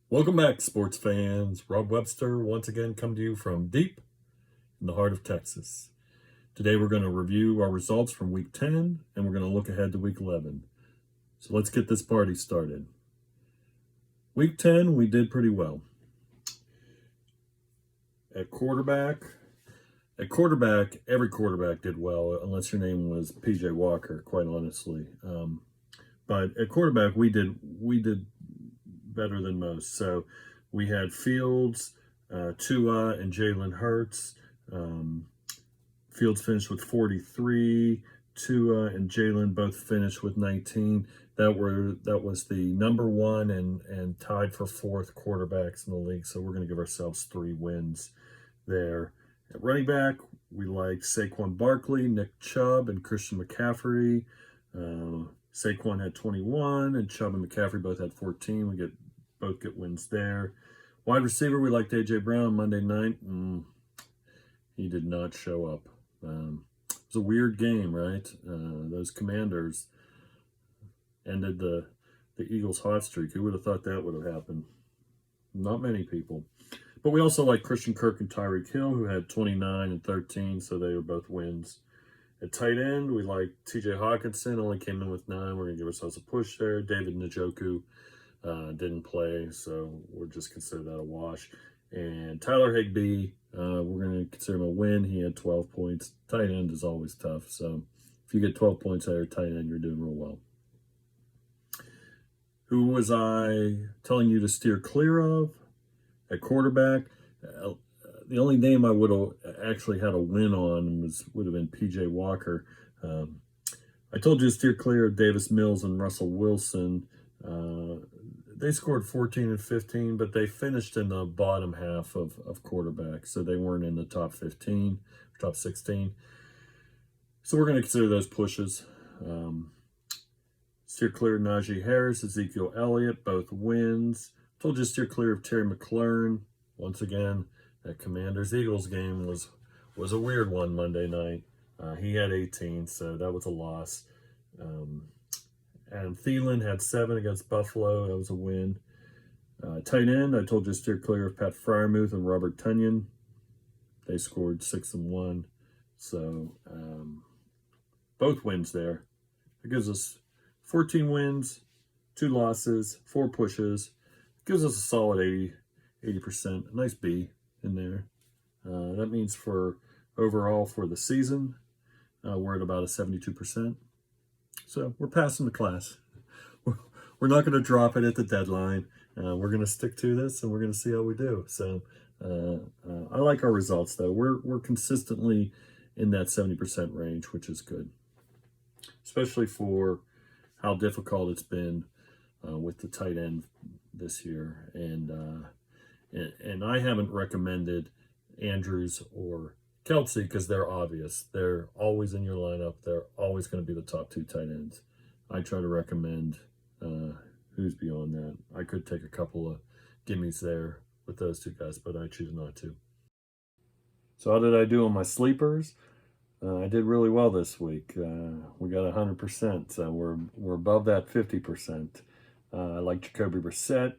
Welcome back, sports fans. Rob Webster once again come to you from deep in the heart of Texas. Today we're going to review our results from Week 10 and we're going to look ahead to Week 11. So let's get this party started. Week 10, we did pretty well. At quarterback, every quarterback did well, unless your name was PJ Walker, quite honestly. But at quarterback, we did better than most. So we had Fields, Tua, and Jalen Hurts. Fields finished with 43. Tua and Jalen both finished with 19. That was the number one and tied for fourth quarterbacks in the league. So we're going to give ourselves 3 wins there. At running back, we like Saquon Barkley, Nick Chubb, and Christian McCaffrey. Saquon had 21, and Chubb and McCaffrey both had 14. We both get wins there. Wide receiver, we liked A.J. Brown Monday night. He did not show up. It was a weird game, right? Those Commanders ended the Eagles' hot streak. Who would have thought that would have happened? Not many people. But we also like Christian Kirk and Tyreek Hill, who had 29 and 13, so they were both wins. At tight end, we like T.J. Hawkinson, only came in with 9. We're going to give ourselves a push there. David Njoku didn't play, so we'll just consider that a wash. And Tyler Higbee, we're going to consider him a win. He had 12 points. Tight end is always tough, so if you get 12 points out of your tight end, you're doing real well. Who was I telling you to steer clear of? At quarterback, the only name I would have actually had a win on would have been PJ Walker. I told you to steer clear of Davis Mills and Russell Wilson. They scored 14 and 15, but they finished in the bottom half of quarterbacks, so they weren't in the top 15, top 16. So we're going to consider those pushes. Steer clear of Najee Harris, Ezekiel Elliott, both wins. Told you to steer clear of Terry McLaurin. Once again, that Commanders-Eagles game was a weird one Monday night. He had 18, so that was a loss. And Thielen had 7 against Buffalo. That was a win. Tight end, I told you to steer clear of Pat Freiermuth and Robert Tonyan. They scored 6 and 1. So both wins there. It gives us 14 wins, 2 losses, 4 pushes. Gives us a solid 80%. A nice B in there. That means for overall for the season, we're at about a 72%. So we're passing the class. We're not going to drop it at the deadline. We're going to stick to this, and we're going to see how we do. So I like our results, though. We're consistently in that 70% range, which is good, especially for how difficult it's been with the tight end this year. And I haven't recommended Andrews or Kelsey because they're obvious. They're always in your lineup. They're always going to be the top 2 tight ends. I try to recommend who's beyond that. I could take a couple of gimmies there with those 2 guys, but I choose not to. So how did I do on my sleepers? I did really well this week. We got 100%, so we're above that 50%. I like Jacoby Brissett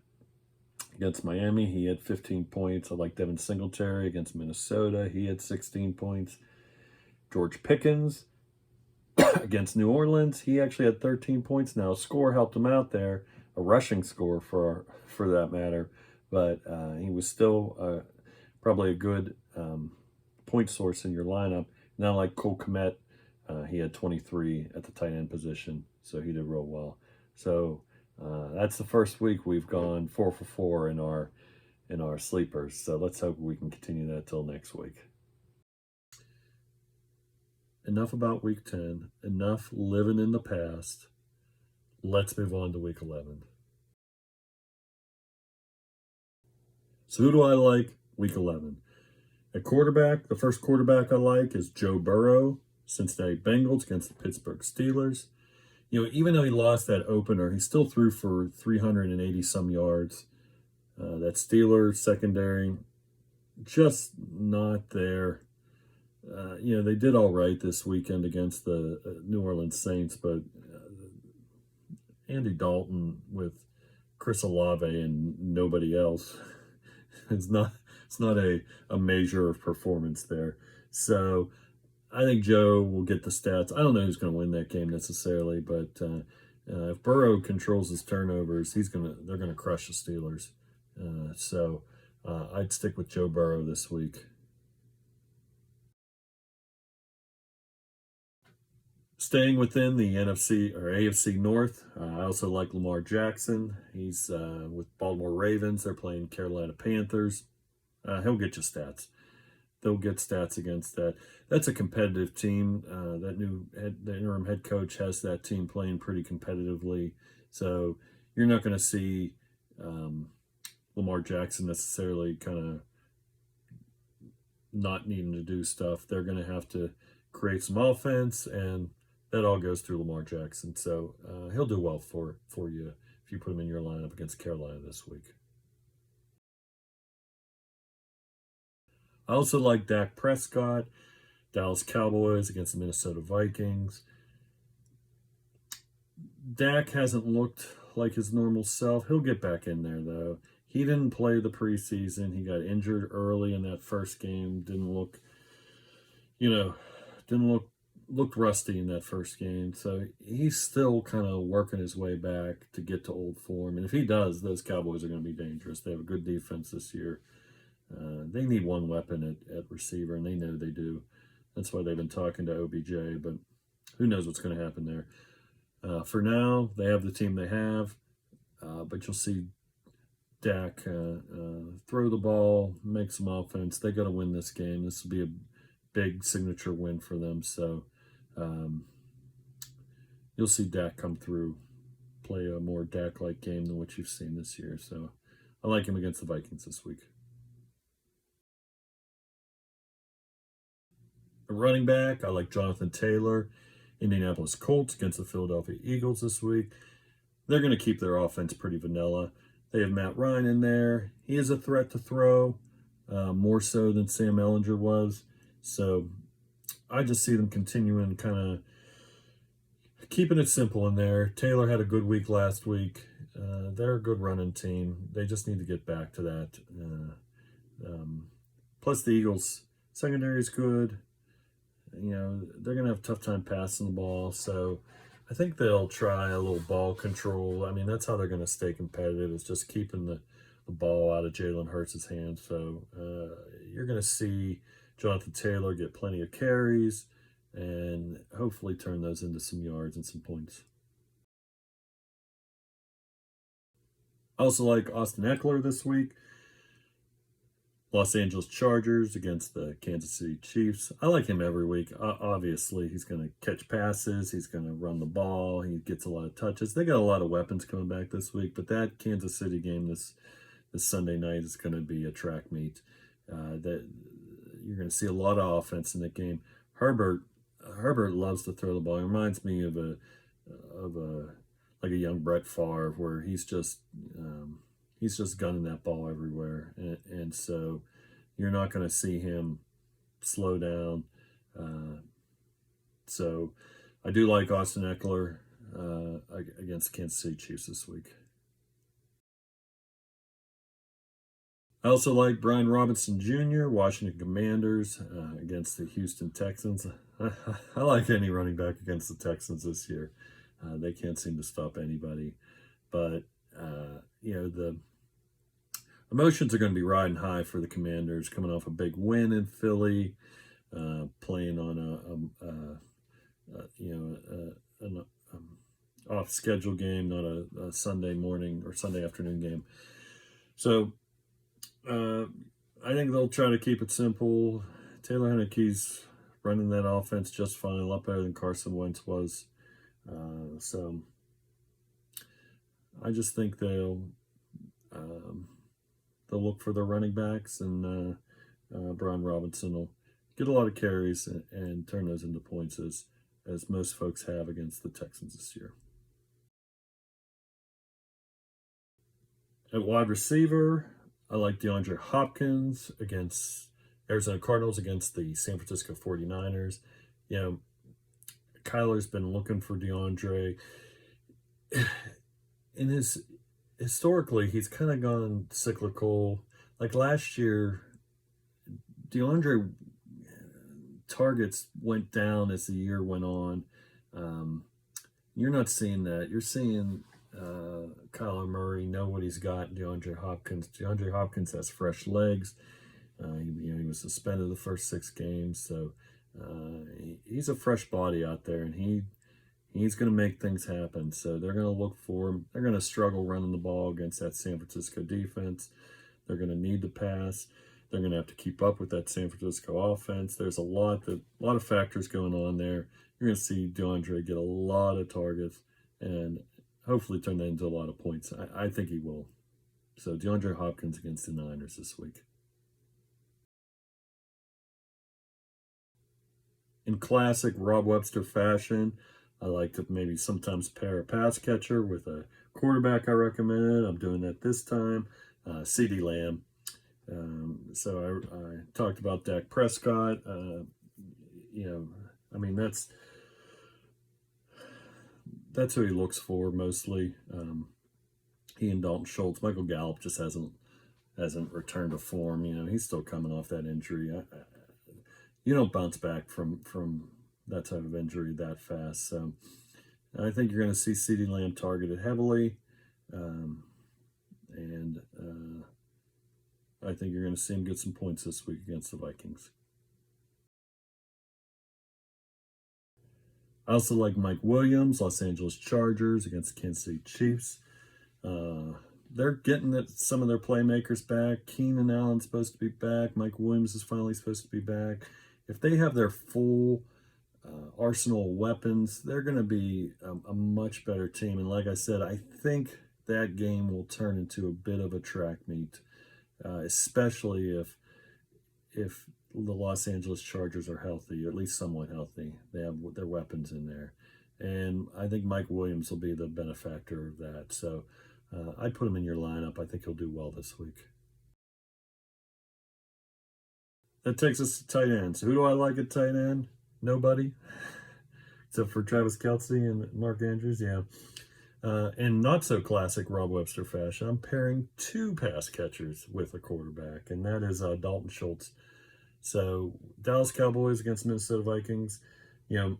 against Miami. He had 15 points. I like Devin Singletary against Minnesota. He had 16 points. George Pickens against New Orleans. He actually had 13 points. Now, a score helped him out there, a rushing score for that matter, but he was still probably a good point source in your lineup. Now, like Cole Kmet, he had 23 at the tight end position, so he did real well. So that's the first week we've gone 4 for 4 in our sleepers. So let's hope we can continue that till next week. Enough about Week 10. Enough living in the past. Let's move on to Week 11. So who do I like Week 11? At quarterback, the first quarterback I like is Joe Burrow, Cincinnati Bengals against the Pittsburgh Steelers. You know, even though he lost that opener, he still threw for 380 some yards. That Steelers secondary, just not there. They did all right this weekend against the New Orleans Saints, but Andy Dalton with Chris Olave and nobody else. It's not a measure of performance there. So I think Joe will get the stats. I don't know who's going to win that game necessarily, but if Burrow controls his turnovers, they're gonna crush the Steelers. So I'd stick with Joe Burrow this week. Staying within the NFC or AFC North, I also like Lamar Jackson. He's with Baltimore Ravens. They're playing Carolina Panthers. He'll get you stats. They'll get stats against that. That's a competitive team. The interim head coach has that team playing pretty competitively. So you're not going to see Lamar Jackson necessarily kind of not needing to do stuff. They're going to have to create some offense, and that all goes through Lamar Jackson. So he'll do well for you if you put him in your lineup against Carolina this week. I also like Dak Prescott, Dallas Cowboys against the Minnesota Vikings. Dak hasn't looked like his normal self. He'll get back in there, though. He didn't play the preseason. He got injured early in that first game. Looked rusty in that first game. So he's still kind of working his way back to get to old form. And if he does, those Cowboys are going to be dangerous. They have a good defense this year. They need one weapon at receiver, and they know they do. That's why they've been talking to OBJ, but who knows what's going to happen there. For now, they have the team they have, but you'll see Dak throw the ball, make some offense. They got to win this game. This will be a big signature win for them. So you'll see Dak come through, play a more Dak-like game than what you've seen this year. So I like him against the Vikings this week. A running back, I like Jonathan Taylor. Indianapolis Colts against the Philadelphia Eagles this week. They're going to keep their offense pretty vanilla. They have Matt Ryan in there. He is a threat to throw, more so than Sam Ehlinger was. So I just see them continuing kind of keeping it simple in there. Taylor had a good week last week. They're a good running team. They just need to get back to that. Plus the Eagles secondary is good. They're going to have a tough time passing the ball. So I think they'll try a little ball control. I mean, that's how they're going to stay competitive, is just keeping the ball out of Jalen Hurts' hands. So you're going to see Jonathan Taylor get plenty of carries and hopefully turn those into some yards and some points. I also like Austin Eckler this week. Los Angeles Chargers against the Kansas City Chiefs. I like him every week. Obviously, he's going to catch passes. He's going to run the ball. He gets a lot of touches. They got a lot of weapons coming back this week, but that Kansas City game this Sunday night is going to be a track meet. That you're going to see a lot of offense in that game. Herbert loves to throw the ball. He reminds me of a young Brett Favre, where he's just gunning that ball everywhere. And so you're not going to see him slow down. So I do like Austin Eckler against Kansas City Chiefs this week. I also like Brian Robinson Jr., Washington Commanders against the Houston Texans. I like any running back against the Texans this year. They can't seem to stop anybody. But, the emotions are going to be riding high for the Commanders, coming off a big win in Philly, playing on an off-schedule game, not a Sunday morning or Sunday afternoon game. So I think they'll try to keep it simple. Taylor Heinicke's running that offense just fine, a lot better than Carson Wentz was. So I just think they'll look for their running backs, and Brian Robinson will get a lot of carries and turn those into points as most folks have against the Texans this year. At wide receiver, I like DeAndre Hopkins against Arizona Cardinals against the San Francisco 49ers. Kyler's been looking for DeAndre. In his historically, he's kind of gone cyclical. Like last year, DeAndre targets went down as the year went on. Um, you're not seeing that. You're seeing Kyler Murray know what he's got. DeAndre Hopkins. DeAndre Hopkins has fresh legs. He was suspended the first 6 games, so he's a fresh body out there, and he's going to make things happen. So they're going to look for him. They're going to struggle running the ball against that San Francisco defense. They're going to need to pass. They're going to have to keep up with that San Francisco offense. There's a lot of factors going on there. You're going to see DeAndre get a lot of targets and hopefully turn that into a lot of points. I think he will. So DeAndre Hopkins against the Niners this week. In classic Rob Webster fashion, I like to maybe sometimes pair a pass catcher with a quarterback I recommended. I'm doing that this time. CeeDee Lamb. So I talked about Dak Prescott. I mean, that's who he looks for mostly. He and Dalton Schultz. Michael Gallup just hasn't returned to form. He's still coming off that injury. You don't bounce back from that type of injury that fast. So I think you're going to see CeeDee Lamb targeted heavily, and I think you're going to see him get some points this week against the Vikings. I also like Mike Williams, Los Angeles Chargers against the Kansas City Chiefs. They're getting some of their playmakers back. Keenan Allen's supposed to be back. Mike Williams is finally supposed to be back. If they have their full arsenal of weapons, they're going to be a much better team. And like I said, I think that game will turn into a bit of a track meet, especially if the Los Angeles Chargers are healthy, or at least somewhat healthy. They have their weapons in there. And I think Mike Williams will be the benefactor of that. So I'd put him in your lineup. I think he'll do well this week. That takes us to tight ends. Who do I like at tight end? Nobody, except for Travis Kelce and Mark Andrews. Yeah. In not so classic Rob Webster fashion, I'm pairing 2 pass catchers with a quarterback, and that is Dalton Schultz. So Dallas Cowboys against Minnesota Vikings. He and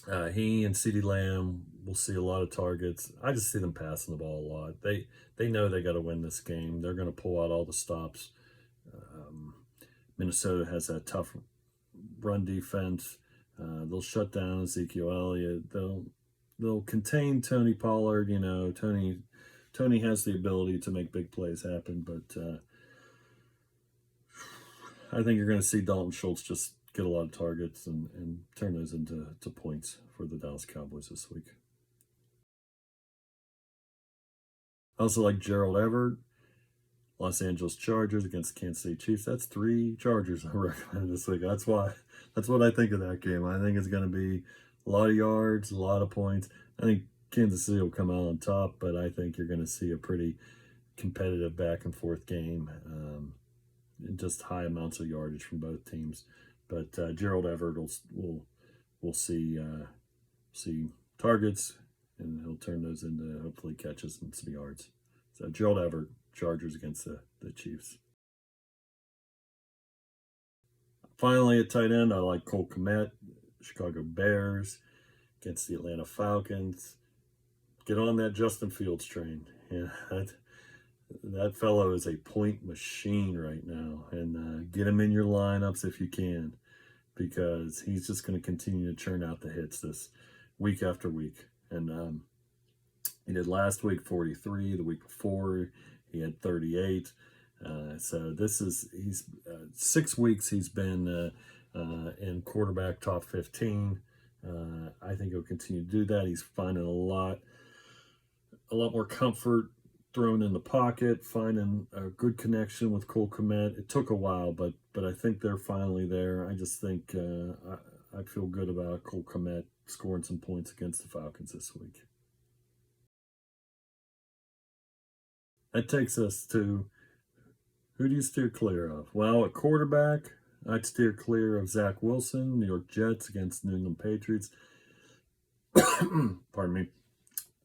CeeDee Lamb will see a lot of targets. I just see them passing the ball a lot. They know they got to win this game. They're going to pull out all the stops. Minnesota has that tough run defense. They'll shut down Ezekiel Elliott. They'll contain Tony Pollard. Tony has the ability to make big plays happen, but I think you're going to see Dalton Schultz just get a lot of targets and turn those into points for the Dallas Cowboys this week. I also like Gerald Everett, Los Angeles Chargers against Kansas City Chiefs. That's 3 Chargers I recommend this week. That's what I think of that game. I think it's going to be a lot of yards, a lot of points. I think Kansas City will come out on top, but I think you're going to see a pretty competitive back and forth game. Just high amounts of yardage from both teams. But Gerald Everett will see targets, and he'll turn those into hopefully catches and some yards. So Gerald Everett, Chargers against the Chiefs. Finally, at tight end, I like Cole Kmet, Chicago Bears against the Atlanta Falcons. Get on that Justin Fields train. Yeah, that fellow is a point machine right now, and get him in your lineups if you can, because he's just going to continue to churn out the hits this week after week. And he did last week 43, the week before he had 38. So he's 6 weeks he's been in quarterback top 15. I think he'll continue to do that. He's finding a lot more comfort throwing in the pocket, finding a good connection with Cole Kmet. It took a while, but I think they're finally there. I just think I feel good about Cole Kmet scoring some points against the Falcons this week. That takes us to, who do you steer clear of? Well, at quarterback, I'd steer clear of Zach Wilson, New York Jets against New England Patriots. Pardon me.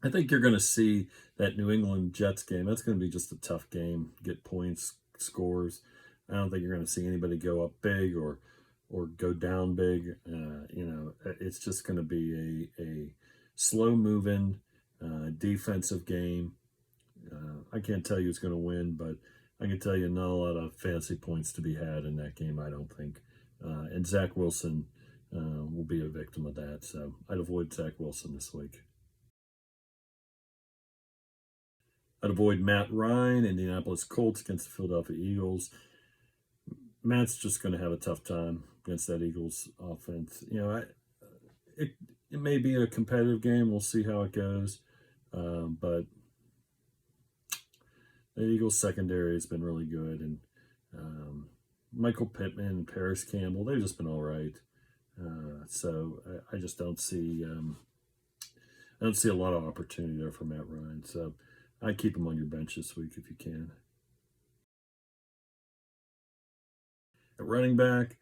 I think you're going to see that New England Jets game. That's going to be just a tough game. Get points, scores. I don't think you're going to see anybody go up big or go down big. It's just going to be a slow moving defensive game. I can't tell you who's going to win, but I can tell you not a lot of fancy points to be had in that game, I don't think. And Zach Wilson will be a victim of that. So I'd avoid Zach Wilson this week. I'd avoid Matt Ryan, Indianapolis Colts against the Philadelphia Eagles. Matt's just going to have a tough time against that Eagles offense. It may be a competitive game. We'll see how it goes. But the Eagles secondary has been really good, and Michael Pittman and Paris Campbell, they've just been all right. So I just don't see a lot of opportunity there for Matt Ryan. So I keep him on your bench this week if you can. At running back,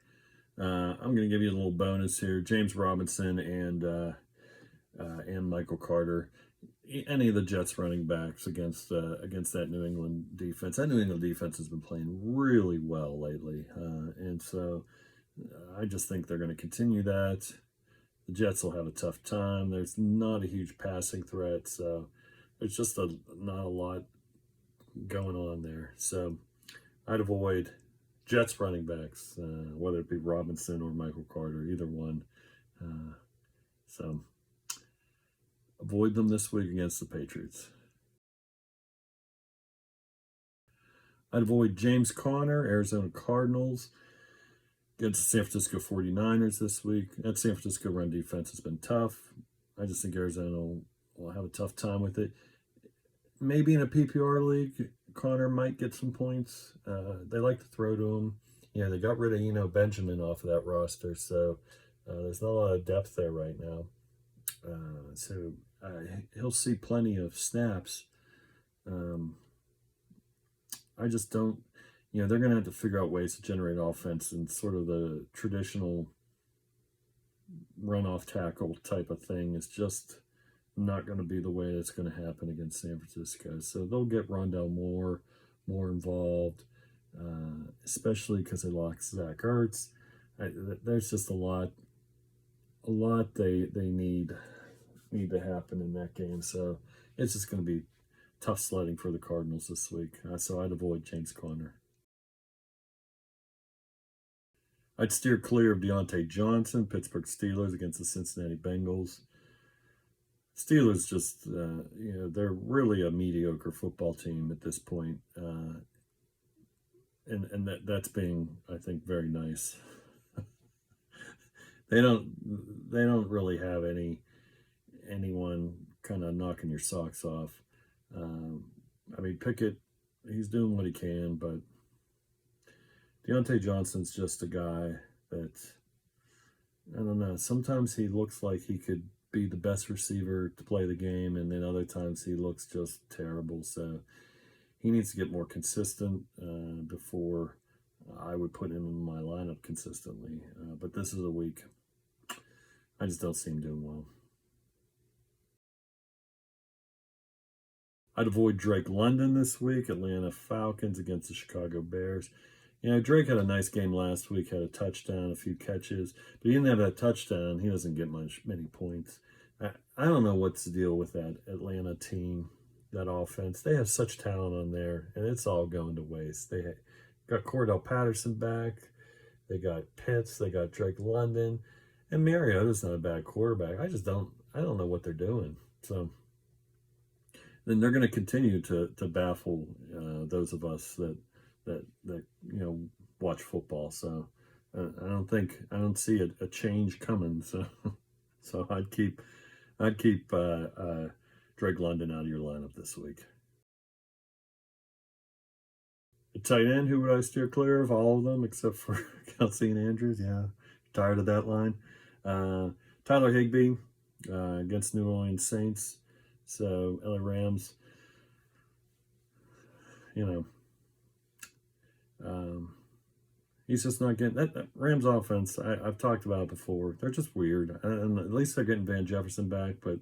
I'm going to give you a little bonus here. James Robinson and Michael Carter. Any of the Jets running backs against that New England defense. That New England defense has been playing really well lately, and so I just think they're going to continue that. The Jets will have a tough time. There's not a huge passing threat, so there's just not a lot going on there. So I'd avoid Jets running backs, whether it be Robinson or Michael Carter, either one. So avoid them this week against the Patriots. I'd avoid James Conner, Arizona Cardinals, against the San Francisco 49ers this week. That San Francisco run defense has been tough. I just think Arizona will have a tough time with it. Maybe in a PPR league, Conner might get some points. They like to throw to him. They got rid of Benjamin off of that roster, so there's not a lot of depth there right now. So he'll see plenty of snaps. I just don't. They're going to have to figure out ways to generate offense in sort of the traditional run-off tackle type of thing. It's just not going to be the way it's going to happen against San Francisco. So they'll get Rondale Moore more involved, especially because they lost Zach Ertz. There's just a lot they need to happen in that game. So it's just going to be tough sledding for the Cardinals this week. So I'd avoid James Conner. I'd steer clear of Deontay Johnson, Pittsburgh Steelers against the Cincinnati Bengals. Steelers just, they're really a mediocre football team at this point. And that's being, I think, very nice. They don't really have anyone kind of knocking your socks off. Pickett, he's doing what he can, but Deontay Johnson's just a guy that, I don't know, sometimes he looks like he could be the best receiver to play the game, and then other times he looks just terrible. So he needs to get more consistent before I would put him in my lineup consistently. But this is a week I just don't see him doing well. I'd avoid Drake London this week. Atlanta Falcons against the Chicago Bears. Drake had a nice game last week, had a touchdown, a few catches, but he didn't have that touchdown. He doesn't get many points. I don't know what's the deal with that Atlanta team, that offense. They have such talent on there, and it's all going to waste. They got Cordell Patterson back. They got Pitts. They got Drake London. And Mariota's not a bad quarterback. I don't know what they're doing. So then they're going to continue to baffle those of us that watch football. So I don't see a change coming. So I'd keep Drake London out of your lineup this week. The tight end, who would I steer clear of? All of them except for Kelsey and Andrews. Yeah, tired of that line. Tyler Higbee against New Orleans Saints. So LA Rams. He's just not getting that Rams offense. I've talked about it before. They're just weird, and at least they're getting Van Jefferson back. But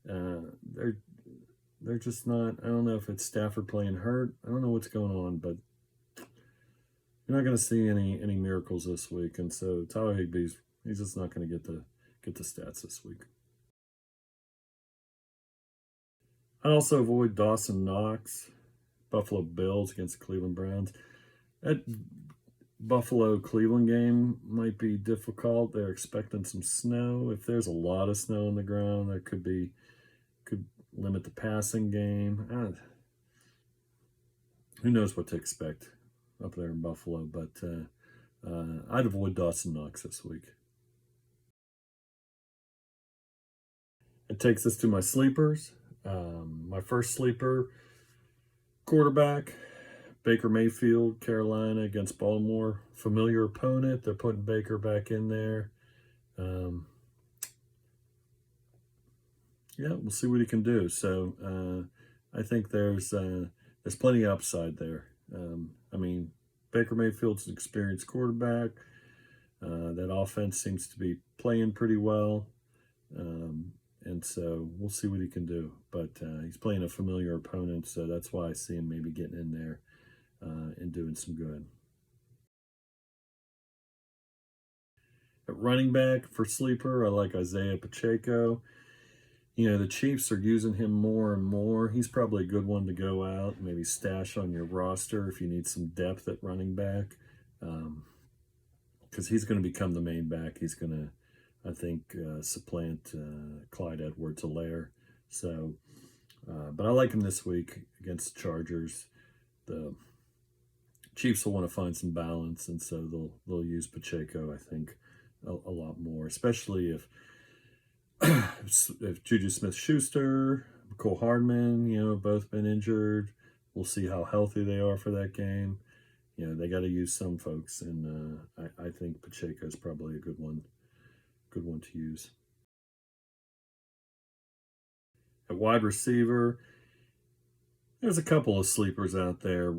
they're just not. I don't know if it's Stafford playing hurt. I don't know what's going on, but you're not going to see any miracles this week. And so Tyler Higbee's he's just not going to get the stats this week. I'd also avoid Dawson Knox, Buffalo Bills against the Cleveland Browns. That Buffalo Cleveland game might be difficult. They're expecting some snow. If there's a lot of snow on the ground, that could limit the passing game. Who knows what to expect up there in Buffalo? But I'd avoid Dawson Knox this week. It takes us to my sleepers. My first sleeper, quarterback, Baker Mayfield, Carolina against Baltimore. Familiar opponent. They're putting Baker back in there. Yeah, we'll see what he can do. So I think there's plenty of upside there. I mean, Baker Mayfield's an experienced quarterback. That offense seems to be playing pretty well. And so we'll see what he can do. But he's playing a familiar opponent, so that's why I see him maybe getting in there and doing some good. At running back for sleeper, I like Isaiah Pacheco. You know, the Chiefs are using him more and more. He's probably a good one to go out, maybe stash on your roster if you need some depth at running back. Because he's going to become the main back. He's going to, I think, supplant Clyde Edwards-Helaire. So, but I like him this week against the Chargers. The Chiefs will want to find some balance, and so they'll use Pacheco, I think, a lot more, especially if Juju Smith-Schuster, Cole Hardman, both been injured. We'll see how healthy they are for that game. They got to use some folks, and I think Pacheco is probably a good one to use. At wide receiver, there's a couple of sleepers out there.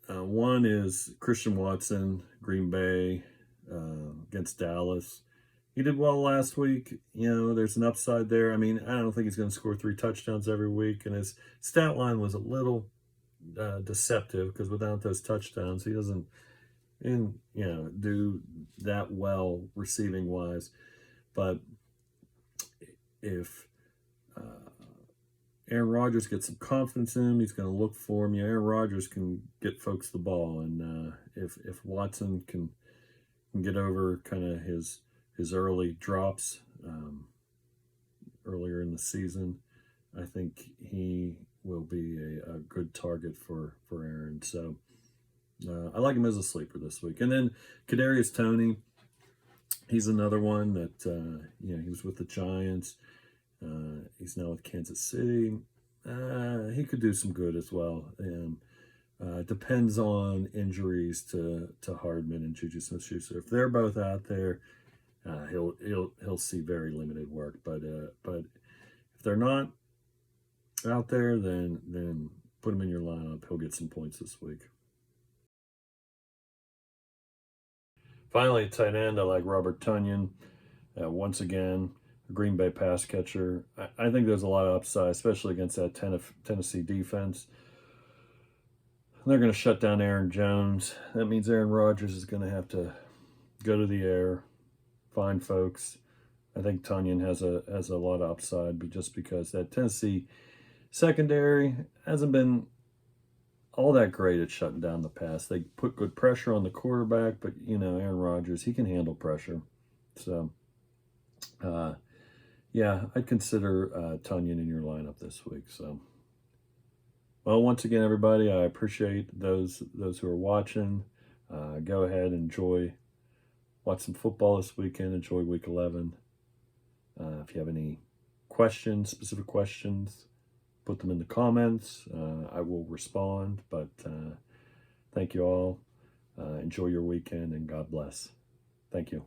One is Christian Watson, Green Bay against Dallas. He did well last week. There's an upside there. I mean, I don't think he's going to score 3 touchdowns every week, and his stat line was a little deceptive because without those touchdowns, he doesn't do that well receiving wise. But if Aaron Rodgers gets some confidence in him, he's going to look for him. Aaron Rodgers can get folks the ball, and if Watson can get over kind of his early drops earlier in the season, I think he will be a good target for Aaron. So I like him as a sleeper this week. And then Kadarius Toney, he's another one that he was with the Giants. He's now with Kansas City. He could do some good as well. And depends on injuries to Hardman and Juju Smith-Schuster. If they're both out there, he'll see very limited work. But if they're not out there, then put him in your lineup. He'll get some points this week. Finally, tight end, I like Robert Tonyan. Once again, a Green Bay pass catcher. I think there's a lot of upside, especially against that Tennessee defense. They're going to shut down Aaron Jones. That means Aaron Rodgers is going to have to go to the air, find folks. I think Tonyan has a lot of upside, but just because that Tennessee secondary hasn't been all that great at shutting down the pass. They put good pressure on the quarterback, but Aaron Rodgers, he can handle pressure. So, I'd consider Tonyan in your lineup this week. So, well, once again, everybody, I appreciate those who are watching. Go ahead, watch some football this weekend. Enjoy Week 11. If you have any specific questions, put them in the comments. I will respond. But thank you all. Enjoy your weekend, and God bless. Thank you.